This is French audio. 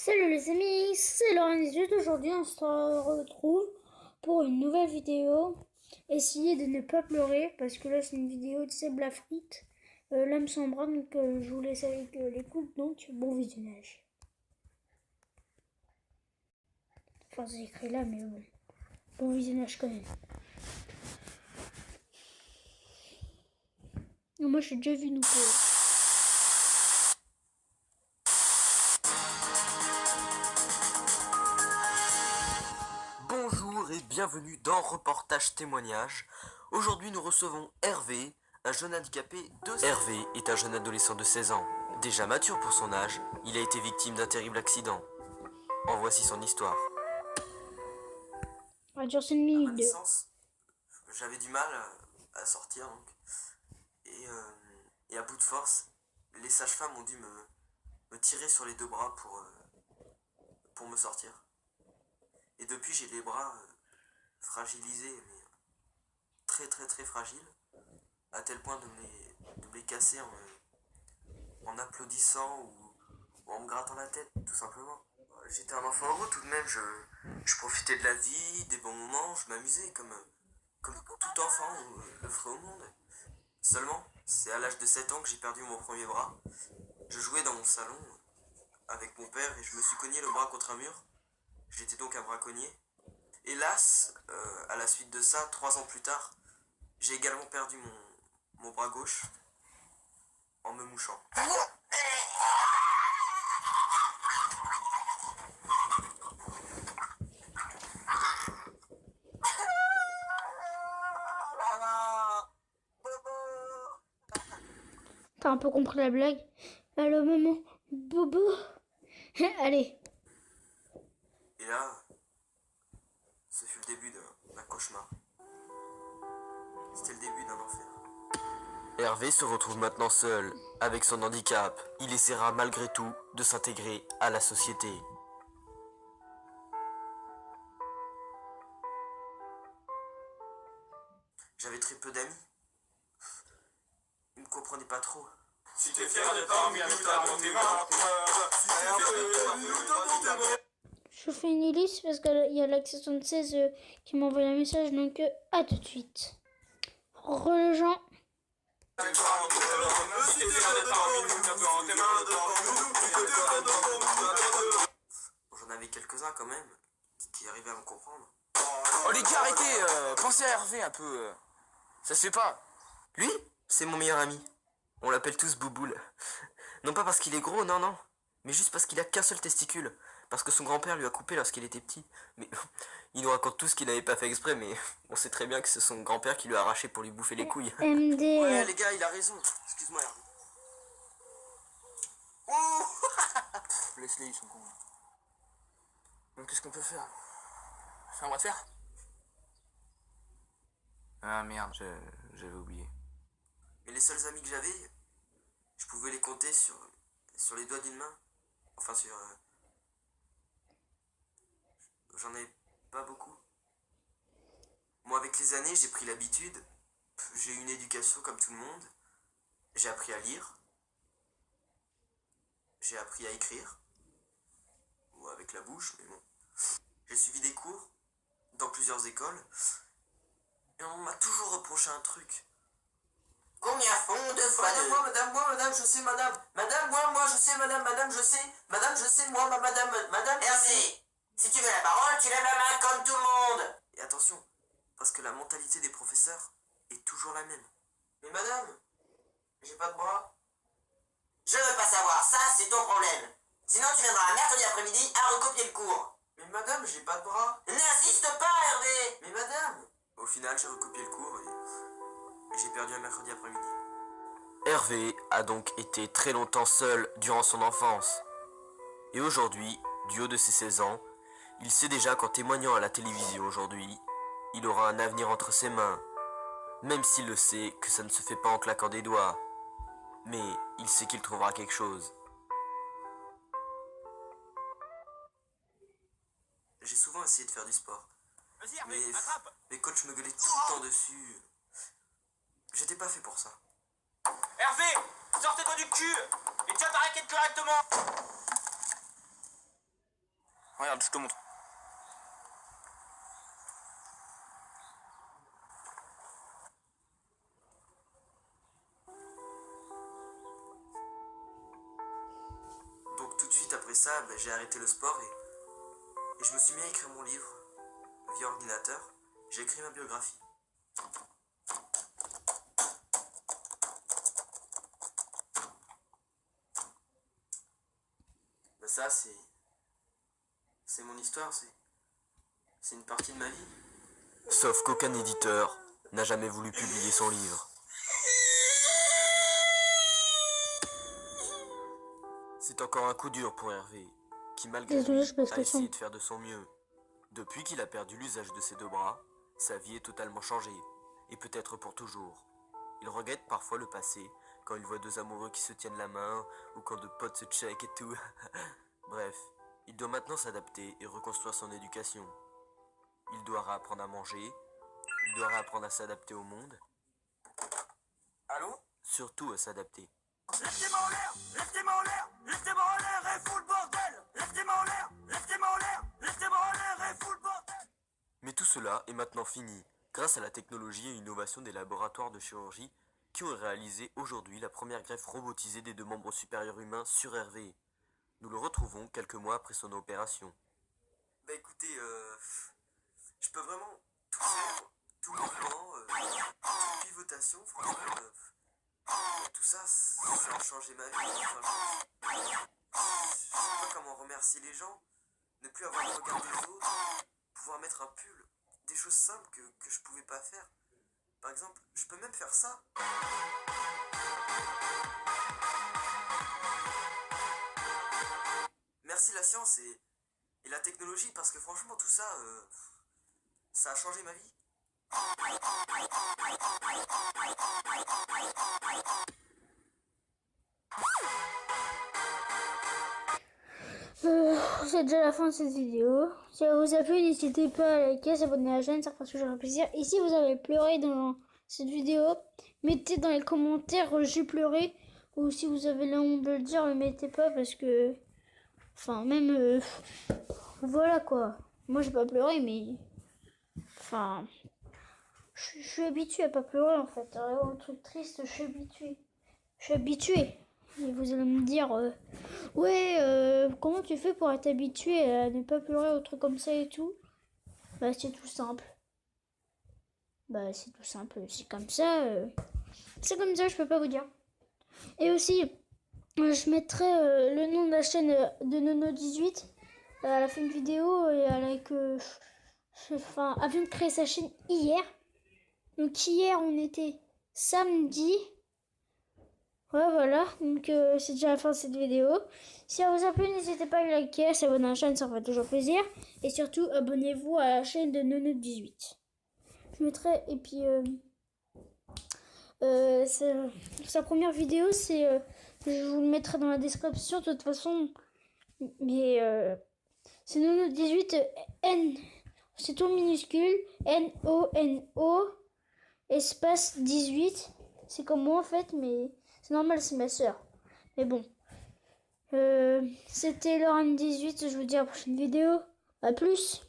Salut les amis, c'est Laurent des Aujourd'hui on se retrouve pour une nouvelle vidéo. Essayez de ne pas pleurer parce que là c'est une vidéo de Seb la frite. L'âme sombre, donc je vous laisse avec l'écoute, donc bon visionnage. Enfin c'est écrit là mais bon visionnage quand même. Moi j'ai déjà vu nous pleurer. Bonjour et bienvenue dans Reportage Témoignage. Aujourd'hui nous recevons Hervé, un jeune handicapé de... Hervé est un jeune adolescent de 16 ans. Déjà mature pour son âge, il a été victime d'un terrible accident. En voici son histoire. À ma naissance, j'avais du mal à sortir donc. Et à bout de force, les sages-femmes ont dû me tirer sur les deux bras pour me sortir. Et depuis j'ai les bras fragilisés, mais très très très fragiles, à tel point de me les casser en applaudissant ou en me grattant la tête, tout simplement. J'étais un enfant heureux tout de même, je profitais de la vie, des bons moments, je m'amusais comme tout enfant le ferait au monde. Seulement, c'est à l'âge de 7 ans que j'ai perdu mon premier bras. Je jouais dans mon salon avec mon père et je me suis cogné le bras contre un mur. J'étais donc un braconnier. Hélas, à la suite de ça, 3 ans plus tard, j'ai également perdu mon bras gauche en me mouchant. T'as un peu compris la blague? Allô maman, bobo. Allez. Et là, ce fut le début d'un cauchemar. C'était le début d'un enfer. Hervé se retrouve maintenant seul, avec son handicap. Il essaiera malgré tout de s'intégrer à la société. J'avais très peu d'amis. Ils me comprenaient pas trop. Si t'es fier de ta vie, nous t'avons tes mains. Si t'es fier de nous t'avons tes mains. Je fais une liste parce qu'il y a l'Axe76 qui m'a envoyé un message, donc à tout de suite. Rejean. J'en avais quelques-uns quand même qui arrivaient à me comprendre. Oh les gars, arrêtez, pensez à Hervé un peu. Ça se fait pas. Lui, c'est mon meilleur ami. On l'appelle tous Bouboule. Non pas parce qu'il est gros, non, mais juste parce qu'il a qu'un seul testicule. Parce que son grand-père lui a coupé lorsqu'il était petit. Mais il nous raconte tous qu'il n'avait pas fait exprès, mais on sait très bien que c'est son grand-père qui lui a arraché pour lui bouffer les couilles. MD. Ouais les gars, il a raison. Excuse-moi Hervé. Oh Laisse-les, ils sont cons. Donc qu'est-ce qu'on peut faire? Fais un bras de fer? Ah merde, j'avais oublié. Mais les seuls amis que j'avais, je pouvais les compter sur les doigts d'une main. Enfin j'en ai pas beaucoup. Moi avec les années j'ai pris l'habitude. J'ai eu une éducation comme tout le monde. J'ai appris à lire. J'ai appris à écrire. Ou avec la bouche, mais bon. J'ai suivi des cours dans plusieurs écoles. Et on m'a toujours reproché un truc. Combien font deux fois deux? Madame, je sais, madame. Madame, moi, je sais, madame, je sais. Madame, je sais, moi, madame. Hervé, si tu veux la parole, tu lèves la main comme tout le monde. Et attention, parce que la mentalité des professeurs est toujours la même. Mais madame, j'ai pas de bras. Je veux pas savoir, ça c'est ton problème. Sinon tu viendras mercredi après-midi à recopier le cours. Mais madame, j'ai pas de bras. N'insiste pas, Hervé. Mais madame. Au final, j'ai recopié le cours et j'ai perdu un mercredi après-midi. Hervé a donc été très longtemps seul durant son enfance. Et aujourd'hui, du haut de ses 16 ans, il sait déjà qu'en témoignant à la télévision aujourd'hui, il aura un avenir entre ses mains. Même s'il le sait que ça ne se fait pas en claquant des doigts. Mais il sait qu'il trouvera quelque chose. J'ai souvent essayé de faire du sport. Vas-y Hervé, attrape. Les coachs me gueulaient tout le temps dessus. J'étais pas fait pour ça. Hervé, sortez-toi du cul et tiens ta raquette correctement. Regarde, je te montre. Donc tout de suite après ça, j'ai arrêté le sport et je me suis mis à écrire mon livre via ordinateur. J'ai écrit ma biographie. Ça, c'est mon histoire, c'est une partie de ma vie. Sauf qu'aucun éditeur n'a jamais voulu publier son livre. C'est encore un coup dur pour Hervé, qui malgré Désolé, lui je baisse a le son. essayé de faire de son mieux. Depuis qu'il a perdu l'usage de ses deux bras, sa vie est totalement changée, et peut-être pour toujours. Il regrette parfois le passé, quand il voit deux amoureux qui se tiennent la main, ou quand deux potes se check et tout. Bref, il doit maintenant s'adapter et reconstruire son éducation. Il doit réapprendre à manger, il doit réapprendre à s'adapter au monde. Allô? Surtout à s'adapter. Lève-moi en l'air! Lève-moi en l'air! Lève-moi en l'air et fous le bordel! Lève-moi en l'air! Lève-moi en l'air! Lève-moi en l'air et fous le bordel! Mais tout cela est maintenant fini, grâce à la technologie et l'innovation des laboratoires de chirurgie qui ont réalisé aujourd'hui la première greffe robotisée des deux membres supérieurs humains sur Hervé. Nous le retrouvons quelques mois après son opération. Bah écoutez, je peux vraiment tout faire, tout mouvement, toute pivotation, franchement, tout ça, ça a changé ma vie. Enfin, je sais pas comment remercier les gens, ne plus avoir le regard des autres, pouvoir mettre un pull, des choses simples que je pouvais pas faire. Par exemple, je peux même faire ça. Merci la science et la technologie parce que franchement tout ça, ça a changé ma vie. C'est déjà la fin de cette vidéo. Si elle vous a plu, n'hésitez pas à liker, s'abonner à la chaîne, ça fera toujours un plaisir. Et si vous avez pleuré dans cette vidéo, mettez dans les commentaires j'ai pleuré. Ou si vous avez la honte de le dire, ne mettez pas parce que... Enfin, même... voilà quoi. Moi j'ai pas pleuré, mais... Enfin... Je suis habituée à pas pleurer en fait. Un truc triste, je suis habituée. Je suis habituée. Et vous allez me dire, ouais, comment tu fais pour être habitué à ne pas pleurer au truc comme ça et tout? Bah c'est tout simple. Bah c'est tout simple. C'est comme ça. C'est comme ça, je peux pas vous dire. Et aussi, je mettrai le nom de la chaîne de Nono18 à la fin de vidéo et avec. Enfin, elle vient de créer sa chaîne hier. Donc hier on était samedi. Ouais, voilà, donc c'est déjà la fin de cette vidéo. Si elle vous a plu, n'hésitez pas à liker, à s'abonner à la chaîne, ça me fait toujours plaisir. Et surtout, abonnez-vous à la chaîne de Nono18. Je mettrai, et puis, sa première vidéo, c'est, je vous le mettrai dans la description de toute façon. Mais c'est Nono18, N, c'est tout minuscule, N-O-N-O, espace 18. C'est comme moi en fait, mais... C'est normal, c'est ma soeur. Mais bon. C'était Laurent18. Je vous dis à la prochaine vidéo. À plus.